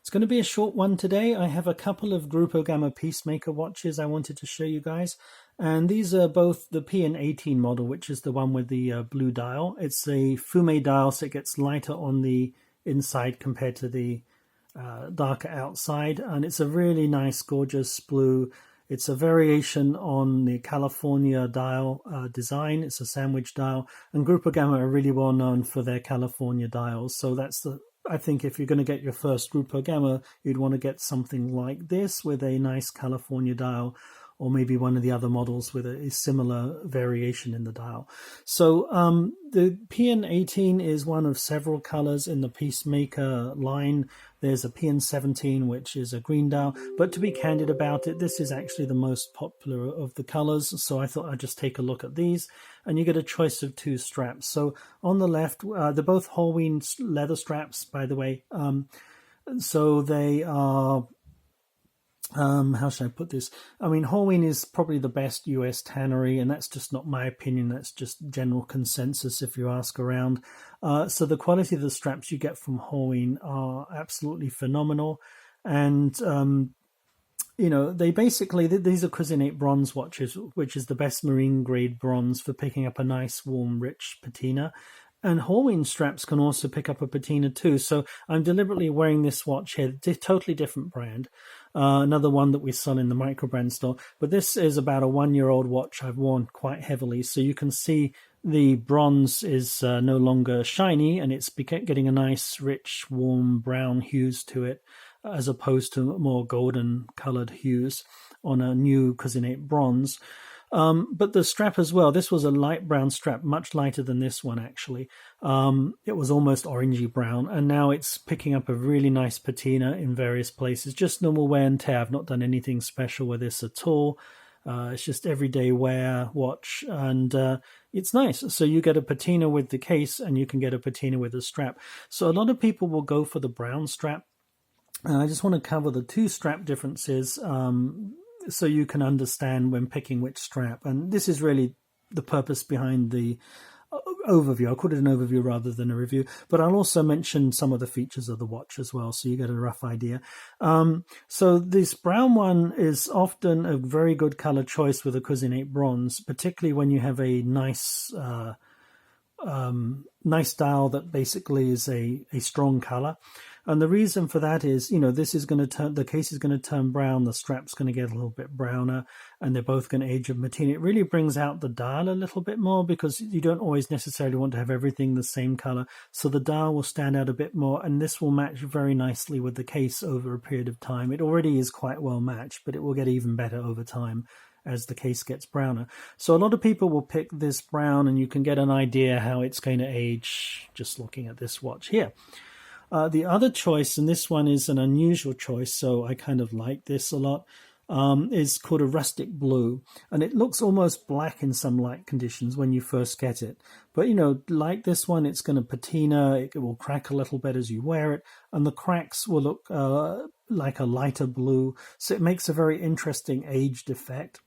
It's going to be a short one today. I have a couple of Gruppo Gamma Peacemaker watches I wanted to show you guys. And these are both the PN-18 model, which is the one with the blue dial. It's a fumé dial, so it gets lighter on the inside compared to the darker outside. And it's a really nice, gorgeous blue. It's a variation on the California dial design. It's a sandwich dial. And Gruppo Gamma are really well known for their California dials. So I think if you're going to get your first Gruppo Gamma, you'd want to get something like this with a nice California dial, or maybe one of the other models with a similar variation in the dial. So the PN-18 is one of several colors in the Peacemaker line. There's a PN-17, which is a green dial. But to be candid about it, this is actually the most popular of the colors. So I thought I'd just take a look at these. And you get a choice of two straps. So on the left, they're both Horween leather straps, by the way. So they are... how should I put this? I mean, Horween is probably the best US tannery, and that's just not my opinion. That's just general consensus if you ask around. So the quality of the straps you get from Horween are absolutely phenomenal. And, they basically, these are Cuisinate bronze watches, which is the best marine grade bronze for picking up a nice, warm, rich patina. And Horween straps can also pick up a patina too. So I'm deliberately wearing this watch here, totally different brand. Another one that we sell in the micro-brand store. But this is about a 1-year-old watch I've worn quite heavily. So you can see the bronze is no longer shiny, and it's getting a nice, rich, warm brown hues to it, as opposed to more golden colored hues on a new Cuisinate bronze. But the strap as well, this was a light brown strap, much lighter than this one actually. It was almost orangey brown, and now it's picking up a really nice patina in various places. Just normal wear and tear. I've not done anything special with this at all. It's just everyday wear watch, and it's nice. So you get a patina with the case, and you can get a patina with the strap. So a lot of people will go for the brown strap. I just want to cover the two strap differences so you can understand when picking which strap. And this is really the purpose behind the overview. I'll call it an overview rather than a review, but I'll also mention some of the features of the watch as well, so you get a rough idea. So this brown one is often a very good color choice with a Cuisinate bronze, particularly when you have a nice dial that basically is a strong color. And the reason for that is, this is going to turn, the case is going to turn brown, the strap's going to get a little bit browner, and they're both going to age a patina. It really brings out the dial a little bit more, because you don't always necessarily want to have everything the same color. So the dial will stand out a bit more, and this will match very nicely with the case over a period of time. It already is quite well matched, but it will get even better over time as the case gets browner. So a lot of people will pick this brown, and you can get an idea how it's going to age just looking at this watch here. The other choice, and this one is an unusual choice, so I kind of like this a lot, is called a rustic blue. And it looks almost black in some light conditions when you first get it. But, like this one, it's going to patina, it will crack a little bit as you wear it, and the cracks will look like a lighter blue. So it makes a very interesting aged effect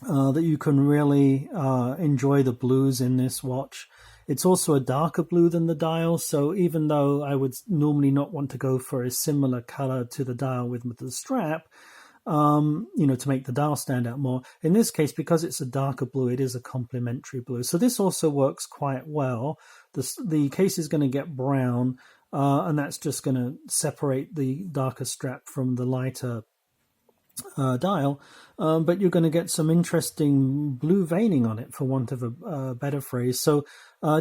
that you can really enjoy the blues in this watch. It's also a darker blue than the dial, so even though I would normally not want to go for a similar color to the dial with the strap, to make the dial stand out more, in this case, because it's a darker blue, it is a complementary blue. So this also works quite well. The case is going to get brown, and that's just going to separate the darker strap from the lighter dial, but you're going to get some interesting blue veining on it, for want of a better phrase. So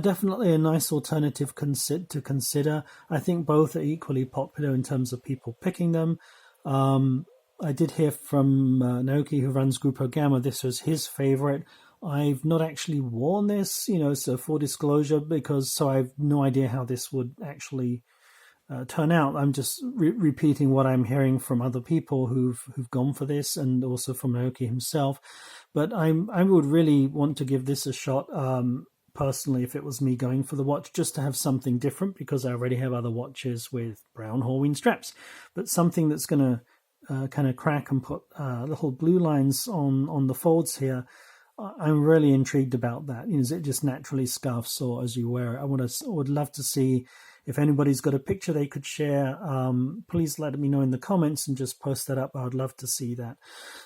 definitely a nice alternative to consider. I think both are equally popular in terms of people picking them. I did hear from Naoki, who runs Gruppo Gamma, this was his favorite. I've not actually worn this, so full disclosure, so I have no idea how this would actually turn out. I'm just repeating what I'm hearing from other people who've gone for this, and also from Naoki himself. But I would really want to give this a shot personally if it was me going for the watch, just to have something different, because I already have other watches with brown Horween straps. But something that's going to kind of crack and put little blue lines on the folds here. I'm really intrigued about that. Is it just naturally scuffs, or as you wear it? I would love to see if anybody's got a picture they could share, please let me know in the comments and just post that up. I would love to see that.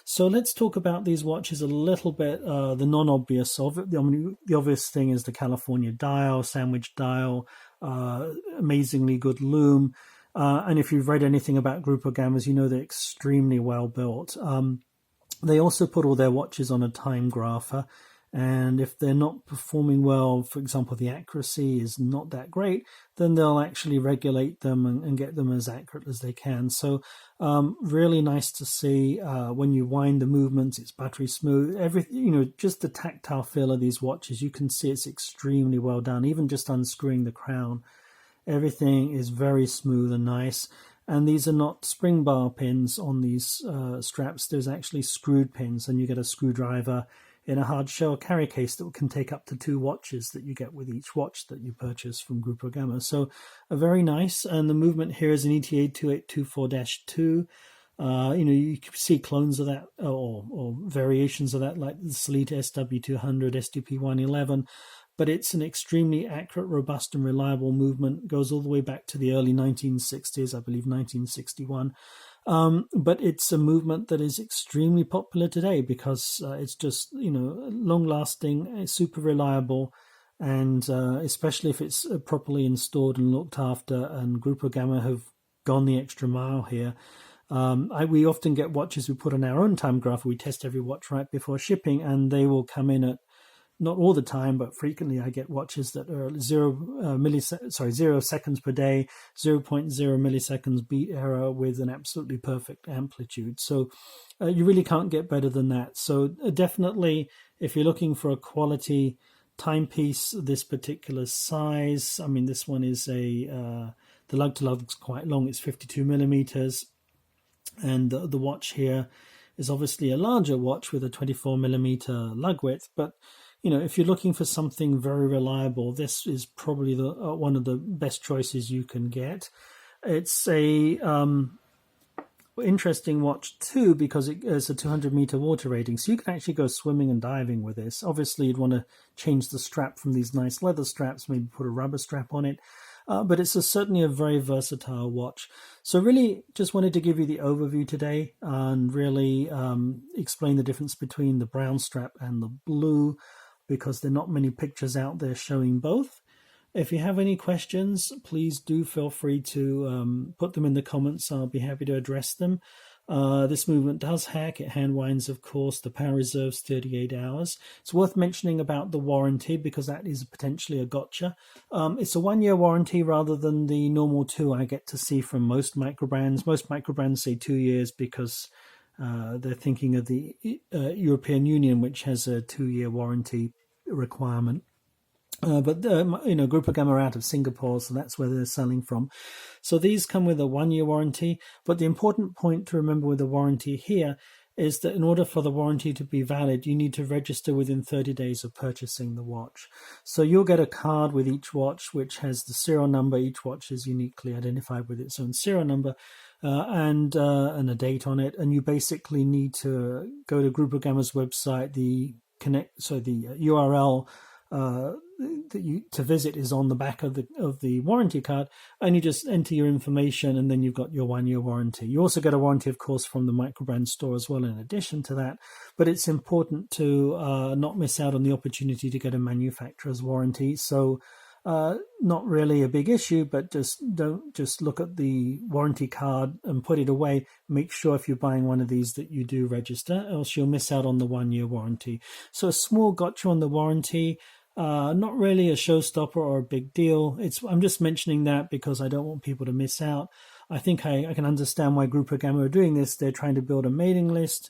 So let's talk about these watches a little bit. The non-obvious of it. The obvious thing is the California dial, sandwich dial, amazingly good loom. And if you've read anything about Gruppo Gammas, you know they're extremely well built. They also put all their watches on a time grapher. And if they're not performing well, for example, the accuracy is not that great, then they'll actually regulate them and get them as accurate as they can. So really nice to see when you wind the movements, it's buttery smooth. Everything, just the tactile feel of these watches, you can see it's extremely well done. Even just unscrewing the crown, everything is very smooth and nice. And these are not spring bar pins on these straps. There's actually screwed pins, and you get a screwdriver in a hard shell carry case that can take up to 2 watches that you get with each watch that you purchase from Gruppo Gamma. So very nice. And the movement here is an ETA 2824-2. You can see clones of that or variations of that, like the Sleet SW200, SDP111. But it's an extremely accurate, robust, and reliable movement. It goes all the way back to the early 1960s, I believe 1961. But it's a movement that is extremely popular today because it's just, long-lasting, it's super reliable, and especially if it's properly installed and looked after, and Gruppo Gamma have gone the extra mile here. We often get watches we put on our own time grapher. We test every watch right before shipping, and they will come in at, not all the time, but frequently I get watches that are 0 seconds per day, 0.0 milliseconds beat error with an absolutely perfect amplitude. So you really can't get better than that. So definitely, if you're looking for a quality timepiece, this particular size, this one is the lug to lug is quite long. It's 52 millimeters. And the watch here is obviously a larger watch with a 24 millimeter lug width, but if you're looking for something very reliable, this is probably one of the best choices you can get. It's a interesting watch too because it's a 200-meter water rating, so you can actually go swimming and diving with this. Obviously, you'd want to change the strap from these nice leather straps, maybe put a rubber strap on it. But it's certainly a very versatile watch. So really just wanted to give you the overview today and really explain the difference between the brown strap and the blue, because there are not many pictures out there showing both. If you have any questions, please do feel free to put them in the comments. I'll be happy to address them. This movement does hack. It hand winds, of course. The power reserve's 38 hours. It's worth mentioning about the warranty because that is potentially a gotcha. It's a 1-year warranty rather than the normal 2 I get to see from most microbrands. Most microbrands say 2 years because they're thinking of the European Union, which has a 2-year warranty requirement. But Gruppo Gamma are out of Singapore, so that's where they're selling from. So these come with a 1-year warranty. But the important point to remember with the warranty here is that in order for the warranty to be valid, you need to register within 30 days of purchasing the watch. So you'll get a card with each watch, which has the serial number. Each watch is uniquely identified with its own serial number. And a date on it, and you basically need to go to Gruppo Gamma's website. The URL to visit is on the back of the warranty card, and you just enter your information, and then you've got your 1-year warranty. You also get a warranty, of course, from the microbrand store as well in addition to that, but it's important to not miss out on the opportunity to get a manufacturer's warranty. So not really a big issue, but don't just look at the warranty card and put it away. Make sure if you're buying one of these that you do register, else you'll miss out on the 1-year warranty. So a small gotcha on the warranty, not really a showstopper or a big deal. I'm just mentioning that because I don't want people to miss out. I think I can understand why Gruppo Gamma are doing this. They're trying to build a mailing list,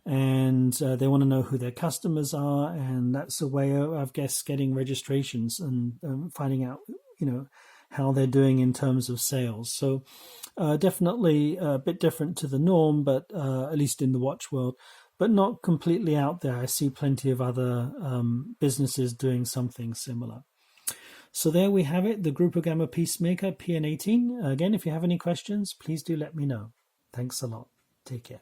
and they want to know who their customers are, and that's a way of, I guess, getting registrations and finding out, how they're doing in terms of sales. So definitely a bit different to the norm, but at least in the watch world, but not completely out there. I see plenty of other businesses doing something similar. So there we have it, the Gruppo Gamma Peacemaker PN-18. Again, if you have any questions, please do let me know. Thanks a lot. Take care.